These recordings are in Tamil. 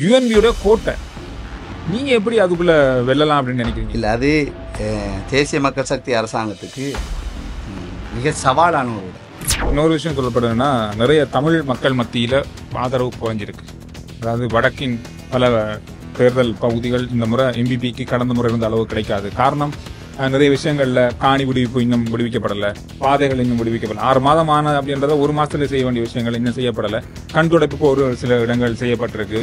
யுஎன்பியோட கோட்டை. நீங்கள் எப்படி அதுக்குள்ளே வெல்லலாம் அப்படின்னு நினைக்கிறீங்க? இல்லை, அது தேசிய மக்கள் சக்தி அரசாங்கத்துக்கு மிக சவாலான ஒரு இடம். இன்னொரு விஷயம் சொல்லப்படுதுன்னா, நிறைய தமிழ் மக்கள் மத்தியில் ஆதரவு குறைஞ்சிருக்கு. அதாவது வடக்கின் பல தேர்தல் பகுதிகள் இந்த முறை எம்பிபிக்கு கடந்த முறை இருந்த அளவு கிடைக்காது. காரணம், நிறைய விஷயங்களில் காணி விடுவிப்பு இன்னும் விடுவிக்கப்படலை, பாதைகள் இன்னும் விடுவிக்கப்படலை. 6 மாதம் ஆன அப்படின்றத 1 மாதத்துல செய்ய வேண்டிய விஷயங்கள் இன்னும் செய்யப்படலை. கண் துடைப்புக்கு ஒரு சில இடங்கள் செய்யப்பட்டிருக்கு.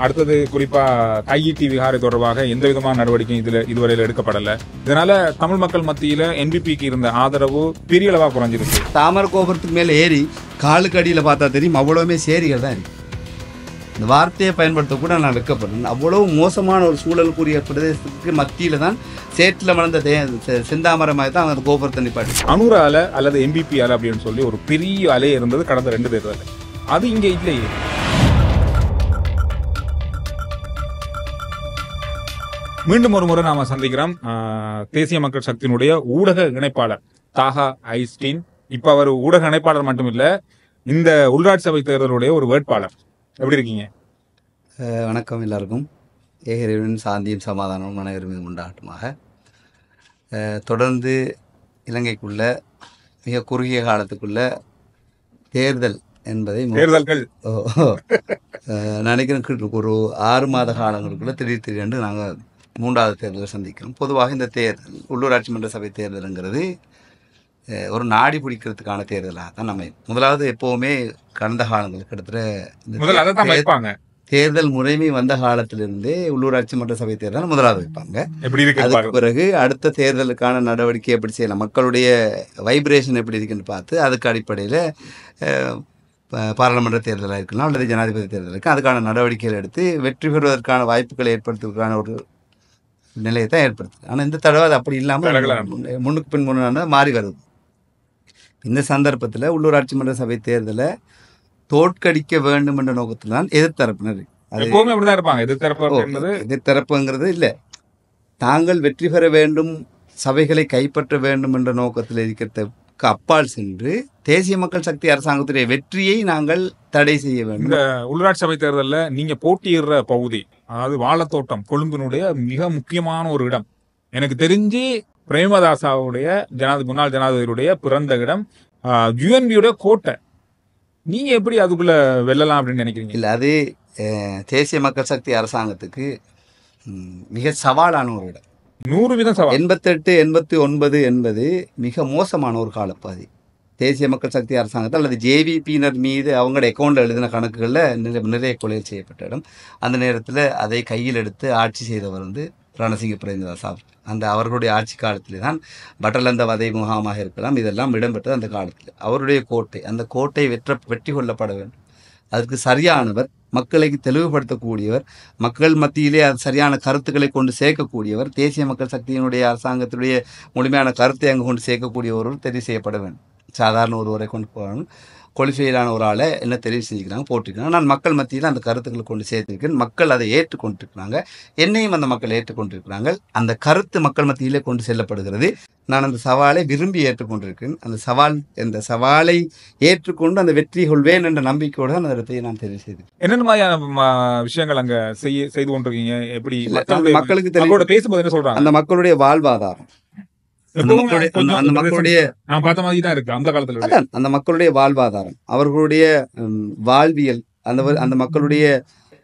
அடுத்தது குறிப்பாக கையீட்டி விகாரை தொடர்பாக எந்த விதமான நடவடிக்கையும் இதுவரையில் எடுக்கப்படலை. இதனால தமிழ் மக்கள் மத்தியில் என்பிபிக்கு இருந்த ஆதரவு பெரிய அளவாக குறைஞ்சிருக்கு. தாமரை கோபுரத்துக்கு மேலே ஏறி காலுக்கு அடியில் பார்த்தா தெரியும், அவ்வளவுமே சேரிகள் தான் இருக்கு. இந்த வார்த்தையை பயன்படுத்த கூட நான் வைக்கப்படுறேன். அவ்வளவு மோசமான ஒரு சூழலுக்குரிய பிரதேசத்துக்கு மத்தியில் தான் சேற்றில் வளர்ந்த செந்தாமரமாக தான் அந்த கோபுரத்தை நிப்பாட்டு. அனுர அலை அல்லது எம்பிபி அலை அப்படின்னு சொல்லி ஒரு பெரிய அலை இருந்தது கடந்த 2 தேர்தல். அது இங்கே இல்லையே. மீண்டும் ஒரு முறை நாம சந்திக்கிறோம். தேசிய மக்கள் சக்தியினுடைய ஊடக இணைப்பாளர் தாஹா ஐஸ்டீன். இப்ப அவர் ஊடக இணைப்பாளர் மட்டும் இல்ல, இந்த உள்ளாட்சி சபை தேர்தலுடைய ஒரு வேட்பாளர். எப்படி இருக்கீங்க? வணக்கம் எல்லாருக்கும். ஏகரின் சாந்தியும் சமாதானமும் அனைவரும் உண்டாகட்டுமாக. தொடர்ந்து இலங்கைக்குள்ள மிக குறுகிய காலத்துக்குள்ள தேர்தல் என்பதை தேர்தல்கள் நினைக்கிறேன் ஒரு 6 மாத காலங்களுக்குள்ள திடீரென்று நாங்கள் 3வது தேர்தலை சந்திக்கிறோம். பொதுவாக இந்த தேர்தல் உள்ளூராட்சி மன்ற சபை தேர்தலுங்கிறது ஒரு நாடி பிடிக்கிறதுக்கான தேர்தலாக தான் நம்ம முதலாவது எப்போவுமே கடந்த காலங்கள் கிட்டத்தட்ட தேர்தல் முறைமை வந்த காலத்திலிருந்தே உள்ளூராட்சி மன்ற சபை தேர்தல் முதலாவது வைப்பாங்க. அதுக்கு பிறகு அடுத்த தேர்தலுக்கான நடவடிக்கை எப்படி செய்யலாம், மக்களுடைய வைப்ரேஷன் எப்படி இருக்குன்னு பார்த்து அதுக்கு அடிப்படையில் பாராளுமன்ற தேர்தலாக இருக்கலாம் அல்லது ஜனாதிபதி தேர்தல் இருக்கு, அதுக்கான நடவடிக்கைகள் எடுத்து வெற்றி பெறுவதற்கான வாய்ப்புகளை ஏற்படுத்துவதற்கான ஒரு நிலையை தான் ஏற்படுத்துது. ஆனால் இந்த தடவை அது அப்படி இல்லாமல் முன்னுக்கு பின் முன்னான மாறி வருது. இந்த சந்தர்ப்பத்தில் உள்ளூராட்சி மன்ற சபை தேர்தலை தோற்கடிக்க வேண்டும் என்ற நோக்கத்தில் தான் எதிர்த்தரப்பினர் எதிர்த்தரப்புங்கிறது இல்லை, தாங்கள் வெற்றி பெற வேண்டும், சபைகளை கைப்பற்ற வேண்டும் என்ற நோக்கத்தில் இருக்கிறதுக்கு அப்பால் சென்று தேசிய மக்கள் சக்தி அரசாங்கத்துடைய வெற்றியை நாங்கள் தடை செய்ய வேண்டும். இந்த உள்ளூராட்சி சபை தேர்தலில் நீங்க போட்டியிடுற பகுதி, அதாவது வாழைத்தோட்டம், கொழும்பினுடைய மிக முக்கியமான ஒரு இடம். எனக்கு தெரிஞ்சு பிரேமதாசாவுடைய முன்னாள் ஜனாதிபதியுடைய பிறந்த இடம், யுஎன்பியோட கோட்டை. நீங்க எப்படி அதுக்குள்ள வெல்லலாம் அப்படின்னு நினைக்கிறீங்க? இல்லை, அது தேசிய மக்கள் சக்தி அரசாங்கத்துக்கு மிக சவாலான ஒரு இடம். 100% சவால். 88, 89 என்பது மிக மோசமான ஒரு காலப்பாதி. தேசிய மக்கள் சக்தி அரசாங்கத்தில் அல்லது ஜேவிபியினர் மீது அவங்களோட அக்கௌண்ட்டில் எழுதின கணக்குகளில் நிறைய கொலை செய்யப்பட்ட இடம். அந்த நேரத்தில் அதை கையில் எடுத்து ஆட்சி செய்தவர் ரணசிங்க பிரேமதாசா. அந்த அவர்களுடைய ஆட்சி காலத்திலே தான் பட்டலந்த வதை முகாமாக இருக்கலாம், இதெல்லாம் இடம்பெற்றது அந்த காலத்தில். அவருடைய கோட்டை, அந்த கோட்டை வெற்றி கொள்ளப்பட வேண்டும். அதற்கு சரியானவர், மக்களை தெளிவுபடுத்தக்கூடியவர், மக்கள் மத்தியிலே அது சரியான கருத்துக்களை கொண்டு சேர்க்கக்கூடியவர், தேசிய மக்கள் சக்தியினுடைய அரசாங்கத்துடைய முழுமையான கருத்தை அங்கு கொண்டு சேர்க்கக்கூடிய ஒருவர் தெரிவு செய்யப்பட வேண்டும். சாதாரண ஒருவரை கொண்டு போகணும், குவாலிஃபைடான ஒரு ஆளை என்ன தெரிவு செஞ்சுக்கிறாங்க, போட்டிருக்கிறாங்க. நான் மக்கள் மத்தியில் அந்த கருத்துக்களை கொண்டு சேர்த்திருக்கேன், மக்கள் அதை ஏற்றுக்கொண்டிருக்கிறாங்க, என்னையும் அந்த மக்கள் ஏற்றுக்கொண்டிருக்கிறாங்க. அந்த கருத்து மக்கள் மத்தியிலே கொண்டு செல்லப்படுகிறது. நான் அந்த சவாலை விரும்பி ஏற்றுக்கொண்டிருக்கேன். அந்த சவாலை ஏற்றுக்கொண்டு அந்த வெற்றி கொள்வேன் என்ற நம்பிக்கையோடு அந்த இடத்தை நான் தெரிவு செய்தேன். என்னென்ன மாதிரியான விஷயங்கள் அங்கே செய்து கொண்டிருக்கீங்க? எப்படி மக்களுக்கு தெரியும் பேசும்போது என்ன சொல்றாங்க? அந்த மக்களுடைய வாழ்வாதாரம், அந்த மக்களுடைய வாழ்வாதாரம், அவர்களுடைய வாழ்வியல், அந்த மக்களுடைய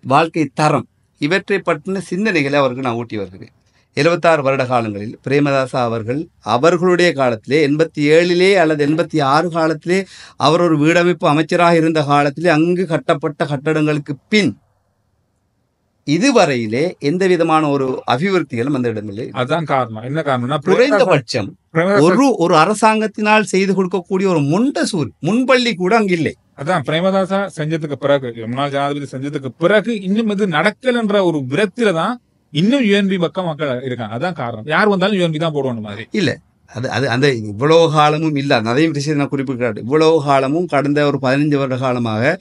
வாழ்க்கை தரம், இவற்றை பற்றின சிந்தனைகளை அவருக்கு நான் ஊட்டி வருகிறேன். 76 வருட காலங்களில் பிரேமதாசா அவர்களுடைய காலத்திலே 87 அல்லது 86 காலத்திலே அவர் ஒரு வீடமைப்பு அமைச்சராக இருந்த காலத்திலே அங்கு கட்டப்பட்ட கட்டடங்களுக்கு பின் இதுவரையிலே எந்த விதமான ஒரு அபிவிருத்திகளும் அந்த இடமில்லை. அதுதான் காரணம். என்ன காரணம்னா, குறைந்தபட்சம் ஒரு அரசாங்கத்தினால் செய்து கொடுக்கக்கூடிய ஒரு முன்பள்ளி கூட அங்கு இல்லை. அதான் பிரேமதாசா செஞ்சதுக்கு பிறகு, முன்னாள் ஜனாதிபதி செஞ்சதுக்கு பிறகு இன்னும் இது நடக்கலன்ற ஒரு விரக்தியில தான் இன்னும் யுஎன்பி பக்கம் மக்கள் இருக்காங்க. அதான் காரணம். யார் வந்தாலும் யுஎன்பி தான் போடுவோம் மாதிரி இல்ல. அந்த இவ்வளவு காலமும் இல்லை, அதையும் விஷயம் நான் குறிப்பிட்டாரு. இவ்வளவு காலமும் கடந்த ஒரு 15 வருட காலமாக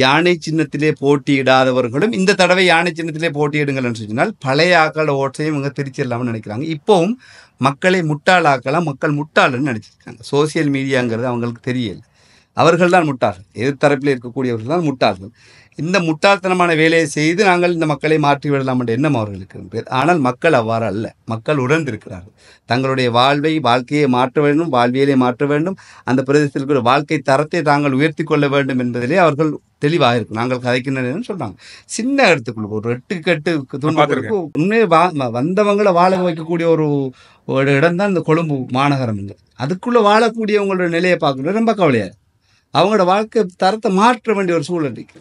யானை சின்னத்திலே போட்டியிடாதவர்களும் இந்த தடவை யானை சின்னத்திலே போட்டியிடுங்கள்னு சொன்னால் பழைய ஆக்களோட ஓட்டையும் இவங்க திருச்சிடலாம்னு நினைக்கிறாங்க. இப்போவும் மக்களை முட்டாளாக்கலாம், மக்கள் முட்டாள்னு நினைச்சிருக்காங்க. சோசியல் மீடியாங்கிறது அவங்களுக்கு தெரியல, அவர்கள் தான் முட்டாள்கள், எதிர்த்தரப்பில் இருக்கக்கூடியவர்கள் தான் முட்டாள்கள். இந்த முட்டாள்தனமான வேலையை செய்து நாங்கள் இந்த மக்களை மாற்றி விடலாம் என்ற எண்ணம் அவர்களுக்கு இருக்கிறது. ஆனால் மக்கள் அவ்வாறு அல்ல. மக்கள் உணர்ந்திருக்கிறார்கள். தங்களுடைய வாழ்க்கையை மாற்ற வேண்டும், வாழ்வியலை மாற்ற வேண்டும், அந்த பிரதேசத்தில் இருக்கிற வாழ்க்கை தரத்தை தாங்கள் உயர்த்தி கொள்ள வேண்டும் என்பதிலே அவர்கள் தெளிவாக இருக்கு. நாங்கள் கதைக்கின்றேன்னு சொல்றாங்க. சின்ன இடத்துக்குள்ள ஒரு 8 துன்பங்களுக்கு உண்மையை வந்தவங்களை வாழ வைக்கக்கூடிய ஒரு இடம் தான் இந்த கொழும்பு மாநகரம். அதுக்குள்ள வாழக்கூடியவங்களோட நிலையை பார்க்கறது ரொம்ப கவலையா இருக்கு. அவங்களோட வாழ்க்கை தரத்தை மாற்ற வேண்டிய ஒரு சூழல் இருக்கு.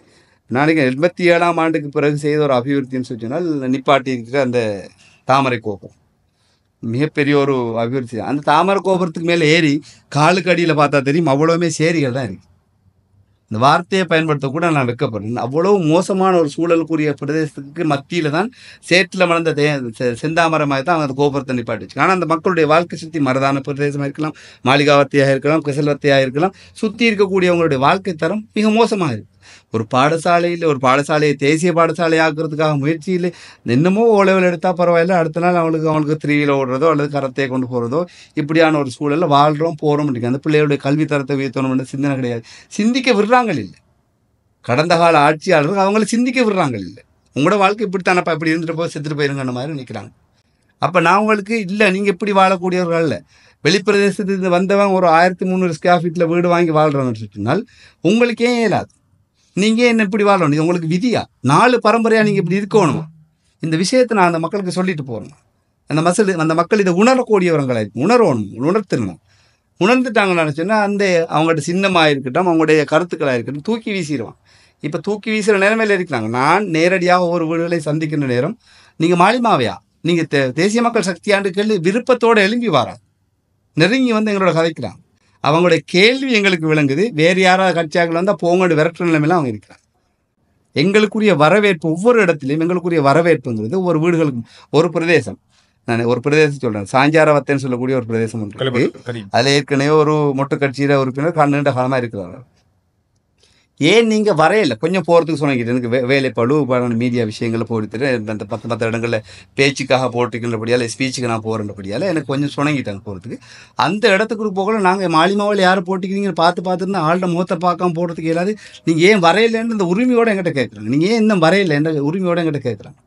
நாளைக்கு 87ஆம் ஆண்டுக்கு பிறகு செய்த ஒரு அபிவிருத்தின்னு சொன்னால் நிப்பாட்டி இருக்கிற அந்த தாமரை கோபுரம் மிகப்பெரிய ஒரு அபிவிருத்தி. அந்த தாமரை கோபுரத்துக்கு மேலே ஏறி காலுக்கு அடியில் பார்த்தா தெரியும் அவ்வளவுமே சேரிகள் தான் இருக்கு. இந்த வார்த்தையை பயன்படுத்தக்கூட நான் வெட்கப்படுறேன். அவ்வளவு மோசமான ஒரு சூழலுக்குரிய பிரதேசத்துக்கு மத்தியில் தான் சேற்றில் வளர்ந்த செந்தாமரமாக தான் அந்த கோபுரத்தை நிப்பாட்டி வச்சு. ஆனால் அந்த மக்களுடைய வாழ்க்கை சுற்றி மரதான பிரதேசமாக இருக்கலாம், மாளிகாவத்தியாக இருக்கலாம், கிசல்வத்தியாக இருக்கலாம், சுற்றி இருக்கக்கூடியவங்களுடைய வாழ்க்கை தரம் மிக மோசமாக இருக்குது. ஒரு பாடசாலையை தேசிய பாடசாலை ஆக்குறதுக்காக முயற்சியில் என்னமோ ஓலவில் எடுத்தால் பரவாயில்ல, அடுத்த நாள் அவங்களுக்கு 3 ஓடுறதோ அல்லது கரத்தையை கொண்டு போகிறதோ இப்படியான ஒரு சூழலில் வாழ்கிறோம் போகிறோம். அந்த பிள்ளைகளுடைய கல்வி தரத்தை உயர்த்தணும்னு சிந்தனை கிடையாது. சிந்திக்க விடுறாங்க இல்லை. கடந்த கால ஆட்சியாளர்கள் அவங்கள சிந்திக்க விடுறாங்க இல்லை. உங்களோட வாழ்க்கை இப்படித்தானப்பா, இப்படி இருந்துட்டு போய் செத்துட்டு போயிருங்கன்ற மாதிரி நிற்கிறாங்க. அப்போ நான் உங்களுக்கு இல்லை, நீங்கள் இப்படி வாழக்கூடியவர்கள் இல்லை. வெளிப்பிரதேசத்துக்கு வந்தவன் ஒரு 1300 ஸ்கொயர் ஃபீட்டில் வீடு வாங்கி வாழ்கிறவன்னு சொன்னால் உங்களுக்கு ஏன் இயலாது? நீங்கள் என்ன இப்படி வாழணும்? இது உங்களுக்கு விதியா? 4 பரம்பரையாக நீங்கள் இப்படி இருக்கணும். இந்த விஷயத்தை நான் அந்த மக்களுக்கு சொல்லிட்டு போகிறேன். அந்த மக்கள் இதை உணரக்கூடியவர்களை உணர்த்தணும். உணர்ந்துட்டாங்கன்னு சொன்னால் அந்த அவங்கள்ட்ட சின்னமாக இருக்கட்டும், அவங்களுடைய கருத்துக்களாக இருக்கட்டும் தூக்கி வீசிடுவான். இப்போ தூக்கி வீசுகிற நிலைமையில் இருக்கிறாங்க. நான் நேரடியாக ஒரு வீடுகளை சந்திக்கின்ற நேரம் நீங்கள் மாலிமாவையா, நீங்கள் தேசிய மக்கள் சக்தியாண்டு கேள்வி விருப்பத்தோடு எழும்பி வாரா நெருங்கி வந்து எங்களோட கதைக்கிறாங்க. அவங்களுடைய கேள்வி எங்களுக்கு விளங்குது. வேறு யாராவது கட்சியாக்கள் வந்தால் போங்கோடு விரட்டுற நிலைமையில அவங்க இருக்கிறாங்க. எங்களுக்குரிய வரவேற்பு ஒவ்வொரு இடத்துலையும் எங்களுக்குரிய வரவேற்புங்கிறது ஒவ்வொரு வீடுகளுக்கும் ஒரு பிரதேசம். நான் ஒரு பிரதேசம் சொல்கிறேன், சாஞ்சாரவத்தைன்னு சொல்லக்கூடிய ஒரு பிரதேசம் ஒன்று. அதில் ஏற்கனவே ஒரு மொட்டு கட்சியில் உறுப்பினர் நீண்ட காலமாக இருக்கிறாங்க. ஏன் நீங்கள் வரையில கொஞ்சம் போகிறதுக்கு சொன்னீங்க, எனக்கு வேலைப்பழு மீடியா விஷயங்களை போட்டுட்டு அந்த 10 இடங்களில் பேச்சுக்காக போட்டுக்கின்றபடியால் ஸ்பீச்சுக்கு நான் போகிறபடியால் எனக்கு கொஞ்சம் சொன்னங்கிட்டாங்க போகிறதுக்கு. அந்த இடத்துக்கு போகல நாங்கள் மாலிமாவில் யாரை போட்டிக்கிறீங்கன்னு பார்த்துருந்தா ஆள்ட முகத்தை பார்க்காம போகிறதுக்கு இல்லாது. நீங்கள் ஏன் வரையிலன்னு இந்த உரிமையோடு என்கிட்ட கேட்குறாங்க. நீங்கள் ஏன் இன்னும் வரையில என்ற உரிமையோடு என்கிட்ட கேட்குறாங்க.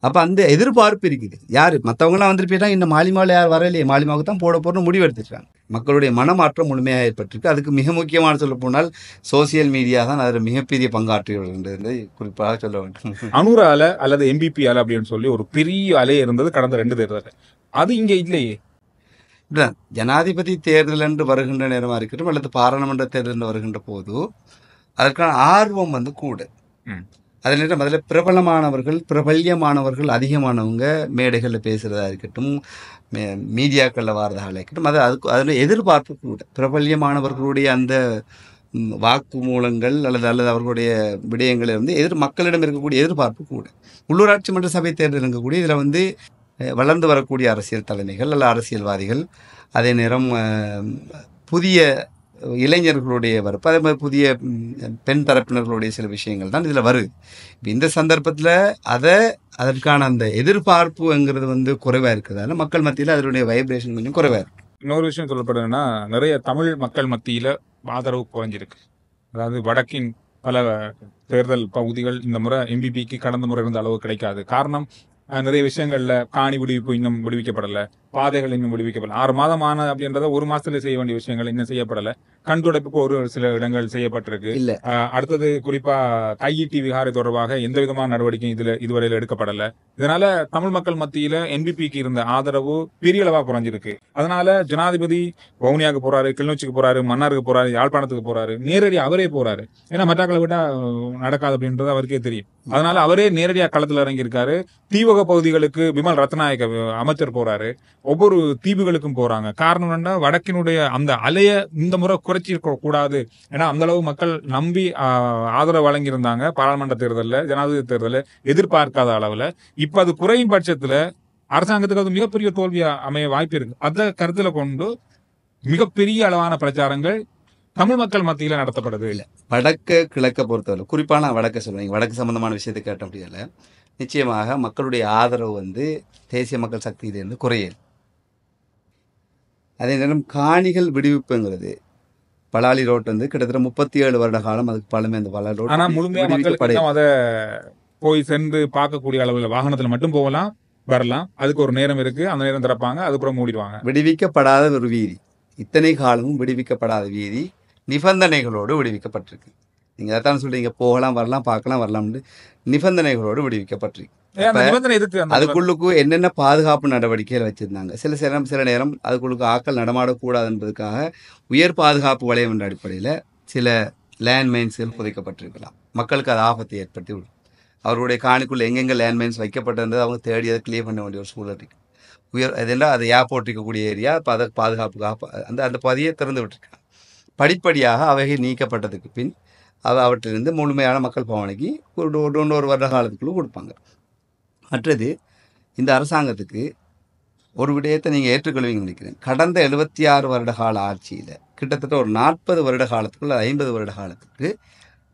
அப்போ அந்த எதிர்பார்ப்பு இருக்குது. யார் மற்றவங்களாம் வந்துட்டு போயிட்டா இந்த மாலிமாவில் யார் வரையிலையே, மாலிமாவுக்கு தான் போட போகிறோன்னு முடிவு எடுத்துட்டாங்க. மக்களுடைய மனமாற்றம் முழுமையாக ஏற்பட்டிருக்கு. அதுக்கு மிக முக்கியமான சொல்ல போனால் சோசியல் மீடியா தான் அதில் மிகப்பெரிய பங்காற்றியது குறிப்பாக சொல்ல வேண்டும். அனுர அலை அல்லது எம்பிபி அலை அப்படின்னு சொல்லி ஒரு பெரிய அலை இருந்தது கடந்த 2 தேர்தல். அது இங்கே இல்லையே. இல்லை, ஜனாதிபதி தேர்தல் என்று வருகின்ற நேரமாக இருக்கட்டும் அல்லது பாராளுமன்ற தேர்தல் வருகின்ற போது அதற்கான ஆர்வம் கூட. அதே நேரம் அதில் பிரபல்யமானவர்கள் அதிகமானவங்க மேடைகளில் பேசுகிறதா இருக்கட்டும், மீடியாக்களில் வாரதாக இருக்கட்டும், அதில் எதிர்பார்ப்பு கூட. பிரபல்யமானவர்களுடைய அந்த வாக்கு மூலங்கள் அல்லது அவர்களுடைய விடயங்களில் மக்களிடம் இருக்கக்கூடிய எதிர்பார்ப்பு கூட. உள்ளூராட்சி மன்ற சபை தேர்தல் இருக்கக்கூடிய இதில் வளர்ந்து வரக்கூடிய அரசியல் தலைமைகள் அல்ல அரசியல்வாதிகள், அதே நேரம் புதிய இளைஞர்களுடைய வரப்பு, அதே மாதிரி புதிய பெண் தரப்பினர்களுடைய சில விஷயங்கள் தான் இதில் வருது. இந்த சந்தர்ப்பத்தில் அதற்கான அந்த எதிர்பார்ப்புங்கிறது குறைவாக இருக்கிறதால மக்கள் மத்தியில் அதனுடைய வைப்ரேஷன் கொஞ்சம் குறைவாக இருக்கு. இன்னொரு விஷயம் சொல்லப்படுதுன்னா, நிறைய தமிழ் மக்கள் மத்தியில் ஆதரவு குறைஞ்சிருக்கு. அதாவது வடக்கின் பல தேர்தல் பகுதிகள் இந்த முறை எம்பிபிக்கு கடந்த முறை இருந்த அளவு கிடைக்காது. காரணம், நிறைய விஷயங்கள்ல காணி விடுவிப்பு இன்னும் விடுவிக்கப்படலை, பாதைகள் இன்னும் விடுவிக்கப்படலை. 6 மாதம் ஆன அப்படின்றத 1 மாசத்துல செய்ய வேண்டிய விஷயங்கள் இன்னும் செய்யப்படலை. கண் துடைப்புக்கு ஒரு சில இடங்கள் செய்யப்பட்டிருக்கு. அடுத்தது குறிப்பா கையீட்டி விகாரை தொடர்பாக எந்த விதமான நடவடிக்கையும் இதுவரையில் எடுக்கப்படலை. இதனால தமிழ் மக்கள் மத்தியில என்பிபிக்கு இருந்த ஆதரவு பெரிய அளவா குறைஞ்சிருக்கு. அதனால ஜனாதிபதி வவுனியாவுக்கு போறாரு, கிளிநொச்சிக்கு போறாரு, மன்னாருக்கு போறாரு, யாழ்ப்பாணத்துக்கு போறாரு, நேரடி அவரே போறாரு. ஏன்னா மற்றாக்களை விட்டா நடக்காது அப்படின்றது அவருக்கே தெரியும். அதனால அவரே நேரடியாக களத்தில் இறங்கி இருக்காரு. தீவக பகுதிகளுக்கு விமல் ரத்நாயக்க அமைச்சர் போறாரு, ஒவ்வொரு தீவுகளுக்கும் போறாங்க. காரணம் என்ன, வடக்கினுடைய அந்த அலைய இந்த முறை குறைச்சிருக்க கூடாது. ஏன்னா அந்த அளவு மக்கள் நம்பி ஆதரவு வழங்கியிருந்தாங்க பாராளுமன்ற தேர்தலில், ஜனாதிபதி தேர்தலில் எதிர்பார்க்காத அளவுல. இப்ப அது குறையும் பட்சத்துல அரசாங்கத்துக்கு அது மிகப்பெரிய தோல்வியா அமைய வாய்ப்பு இருக்கு. அதை கருத்துல கொண்டு மிகப்பெரிய அளவான பிரச்சாரங்கள் தமிழ் மக்கள் மத்தியில நடத்தப்படுது. இல்லை, வடக்கு கிழக்க பொறுத்தவரை குறிப்பாக நான் வடக்கு சொல்லுவேன், வடக்கு சம்பந்தமான விஷயத்தை கேட்ட முடியல. நிச்சயமாக மக்களுடைய ஆதரவு தேசிய மக்கள் சக்தியிலிருந்து குறையல். அதே நேரம் காணிகள் விடுவிப்புங்கிறது பலாலி ரோட் வந்து கிட்டத்தட்ட 37 வருட காலம் அதுக்கு பழமை. அந்த பலாலி ரோட் ஆனா முழுமையா மக்களுக்கு இன்னும் அதை போய் சென்று பார்க்கக்கூடிய அளவில் வாகனத்துல மட்டும் போகலாம் வரலாம். அதுக்கு ஒரு நேரம் இருக்கு, அந்த நேரம் திறப்பாங்க, அதுக்கப்புறம் மூடிடுவாங்க. விடுவிக்கப்படாத ஒரு வீதி, இத்தனை காலமும் விடுவிக்கப்படாத வீதி நிபந்தனைகளோடு விடுவிக்கப்பட்டிருக்கு. நீங்க அதான் சொல்றீங்க போகலாம் வரலாம் பார்க்கலாம் வரலாம்னு, நிபந்தனைகளோடு விடுவிக்கப்பட்டிருக்கு. அந்த நிபந்தனை எதுக்கு? அதுக்குள்ளுக்கு என்னென்ன பாதுகாப்பு நடவடிக்கைகள் வச்சிருந்தாங்க. சில நேரம் அதுக்குள்ளுக்கு ஆட்கள் நடமாடக்கூடாது என்பதற்காக உயர் பாதுகாப்பு வளையம் என்ற அடிப்படையில் சில லேண்ட்மைன்ஸ்கள் புதைக்கப்பட்டிருக்கலாம். மக்களுக்கு அது ஆபத்தை ஏற்படுத்தி விடும். அவர்களுடைய காணிக்குள்ள எங்கெங்கே லேண்ட்மைன்ஸ் வைக்கப்பட்டிருந்தது அவங்க தேடி அதை கிளியர் பண்ண வேண்டிய ஒரு சூழல் இருக்கு. அதெல்லாம் அது ஏர்போர்ட் இருக்கக்கூடிய ஏரியா, அதை பாதுகாப்புக்காக அந்த பதியை திறந்து விட்டுருக்காங்க. படிப்படியாக அவைகள் நீக்கப்பட்டதுக்கு பின் அவற்றிலிருந்து முழுமையான மக்கள் பவனைக்கு ஒரு வருட காலத்துக்குள்ளே கொடுப்பாங்க. மற்றது, இந்த அரசாங்கத்துக்கு ஒரு விடயத்தை நீங்கள் ஏற்றுக்கொள்வீங்கன்னு நினைக்கிறேன். கடந்த 76 வருட கால ஆட்சியில் கிட்டத்தட்ட ஒரு 40 வருட காலத்துக்குள்ள 50 வருட காலத்துக்கு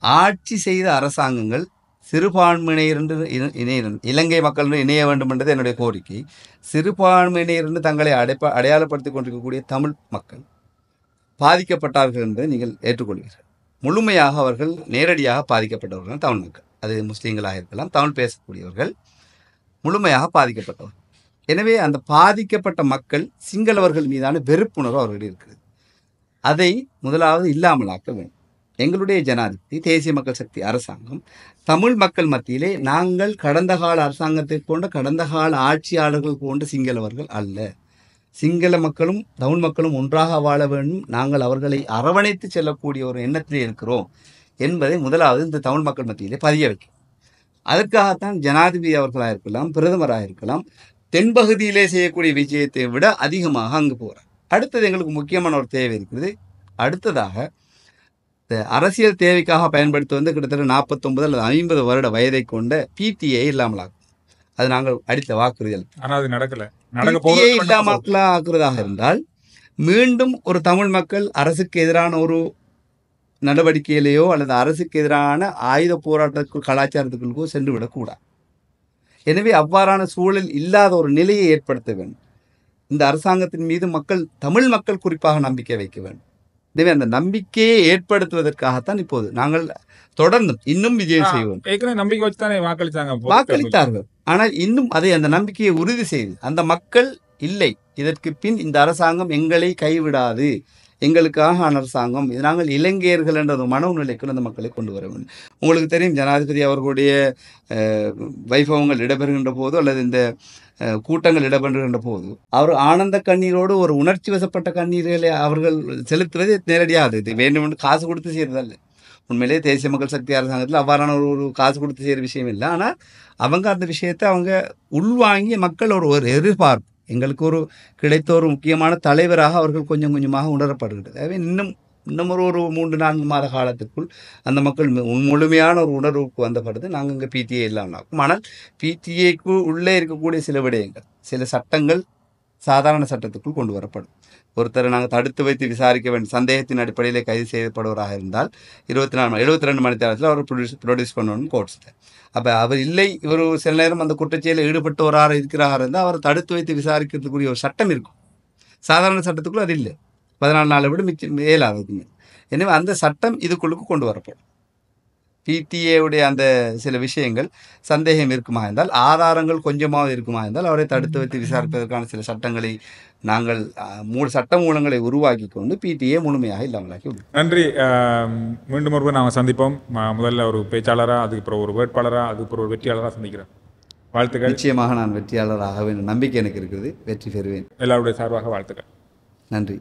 ஆட்சி செய்த அரசாங்கங்கள் சிறுபான்மையினர் இலங்கை மக்கள் இணைய வேண்டும் என்றது என்னுடைய கோரிக்கை. சிறுபான்மையினர் தங்களை அடையாளப்படுத்திக் கொண்டிருக்கக்கூடிய தமிழ் மக்கள் பாதிக்கப்பட்டார்கள் என்பதை நீங்கள் ஏற்றுக்கொள்வீர்கள். முழுமையாக அவர்கள் நேரடியாக பாதிக்கப்பட்டவர்கள் தமிழ் மக்கள். அது முஸ்லீம்களாக இருக்கலாம், தமிழ் பேசக்கூடியவர்கள் முழுமையாக பாதிக்கப்பட்டவர்கள். எனவே அந்த பாதிக்கப்பட்ட மக்கள் சிங்களவர்கள் மீதான வெறுப்புணர்வு அவர்கள் இருக்கிறது. அதை முதலாவது இல்லாமலாக்க வேண்டும். எங்களுடைய ஜனாதிபதி தேசிய மக்கள் சக்தி அரசாங்கம் தமிழ் மக்கள் மத்தியிலே நாங்கள் கடந்த கால அரசாங்கத்தை போன்ற கடந்த கால ஆட்சியாளர்கள் போன்ற சிங்களவர்கள் அல்ல, சிங்கள மக்களும் தமிழ் மக்களும் ஒன்றாக வாழ வேண்டும், நாங்கள் அவர்களை அரவணைத்து செல்லக்கூடிய ஒரு எண்ணத்திலே இருக்கிறோம் என்பதை முதலாவது இந்த தமிழ் மக்கள் மத்தியிலே பதிய வைக்கும். அதற்காகத்தான் ஜனாதிபதி அவர்களாக இருக்கலாம், பிரதமராக இருக்கலாம், தென்பகுதியிலே செய்யக்கூடிய விஜயத்தை விட அதிகமாக அங்கு போகிறார். அடுத்தது எங்களுக்கு முக்கியமான ஒரு தேவை இருக்கிறது. அடுத்ததாக அரசியல் தேவைக்காக பயன்படுத்தி கிட்டத்தட்ட 49 அல்லது 50 வருட வயதை கொண்ட பிடிஐ இல்லாமலாகும். அது நாங்கள் அடித்த வாக்குறுதிகள். ஆனால் அது நடக்கல. இல்லாமலா ஆக்குறதாக இருந்தால் மீண்டும் ஒரு தமிழ் மக்கள் அரசுக்கு எதிரான ஒரு நடவடிக்கையிலேயோ அல்லது அரசுக்கு எதிரான ஆயுத போராட்டத்துக்கு கலாச்சாரத்துக்குள்ளோ சென்று விடக்கூடாது. எனவே அவ்வாறான சூழல் இல்லாத ஒரு நிலையை ஏற்படுத்த வேண்டும். இந்த அரசாங்கத்தின் மீது தமிழ் மக்கள் குறிப்பாக நம்பிக்கை வைக்க வேண்டும். எனவே அந்த நம்பிக்கையை ஏற்படுத்துவதற்காகத்தான் இப்போது நாங்கள் தொடர்ந்து இன்னும் விஜயம் செய்வோம். நம்பிக்கை வச்சுதானே வாக்களித்தார்கள். ஆனால் இன்னும் அந்த நம்பிக்கையை உறுதி செய்து அந்த மக்கள் இல்லை, இதற்கு பின் இந்த அரசாங்கம் எங்களை கைவிடாது, எங்களுக்காக அரசாங்கம், நாங்கள் இலங்கையர்கள் என்ற ஒரு மனநிலைக்குள் அந்த மக்களை கொண்டு வர வேண்டும். உங்களுக்கு தெரியும், ஜனாதிபதி அவர்களுடைய வைபவங்கள் இடம்பெறுகின்ற போது அல்லது இந்த கூட்டங்கள் இடம்பெறுகின்ற போது அவர் ஆனந்த கண்ணீரோடு ஒரு உணர்ச்சி வசப்பட்ட கண்ணீர்களை அவர்கள் செலுத்துவது நேரடியாக இது வேண்டுமென்று காசு கொடுத்து செய்யறதல்ல. உண்மையிலே தேசிய மக்கள் சக்தி அரசாங்கத்தில் அவ்வாறான ஒரு காசு கொடுத்து செய்கிற விஷயம் இல்லை. ஆனால் அவங்க அந்த விஷயத்தை அவங்க உள்வாங்கி மக்கள் ஒரு எதிர்பார்ப்பு, எங்களுக்கு ஒரு கிடைத்த ஒரு முக்கியமான தலைவராக அவர்கள் கொஞ்சம் கொஞ்சமாக உணரப்படுகிறது. எனவே இன்னும் ஒரு 3-4 மாத காலத்திற்குள் அந்த மக்கள் முழுமையான ஒரு உணர்வுக்கு வந்தப்படுது. நாங்கள் இங்கே பிடிஏ இல்லாமல் ஆகும். ஆனால் பிடிஏக்கு உள்ளே இருக்கக்கூடிய சில விடயங்கள், சில சட்டங்கள் சாதாரண சட்டத்துக்குள் கொண்டு வரப்படும். ஒருத்தரை நாங்கள் தடுத்து வைத்து விசாரிக்க வேண்டும், சந்தேகத்தின் அடிப்படையில் கைது செய்யப்படுவராக இருந்தால் 72 மணி நேரத்தில் அவர் ப்ரொடியூஸ் பண்ணணும் கோர்ட்ஸில். அப்போ அவர் இல்லை, இவர் சில நேரம் அந்த குற்றச்செயலில் ஈடுபட்டவராக இருக்கிறார் இருந்தால் அவர் தடுத்து வைத்து விசாரிக்கிறதுக்குரிய ஒரு சட்டம் இருக்கும். சாதாரண சட்டத்துக்குள்ள அது இல்லை, 14 நாளை விட மிச்சம் இயலாததுங்க. எனவே அந்த சட்டம் இதுக்குள்ளுக்கு கொண்டு வரப்படும். பிடிஏவுடைய அந்த சில விஷயங்கள் சந்தேகம் இருக்குமா இருந்தால், ஆதாரங்கள் கொஞ்சமாக இருக்குமா இருந்தால் அவரை தடுத்து வைத்து விசாரிப்பதற்கான சில சட்டங்களை நாங்கள் சட்ட மூலங்களை உருவாக்கி கொண்டு பிடிஏ முழுமையாக இல்லாமலாக்கி விடும். நன்றி. மீண்டும் ஒருவர் நாங்கள் சந்திப்போம். முதல்ல ஒரு பேச்சாளராக, அதுக்கப்புறம் ஒரு வேட்பாளராக, அதுக்கப்புறம் ஒரு வெற்றியாளராக சந்திக்கிறேன். வாழ்த்துக்கள். நிச்சயமாக நான் வெற்றியாளராக வேண்டும் நம்பிக்கை எனக்கு இருக்கிறது. வெற்றி பெறுவேன். எல்லாருடைய சார்பாக வாழ்த்துக்கள். நன்றி.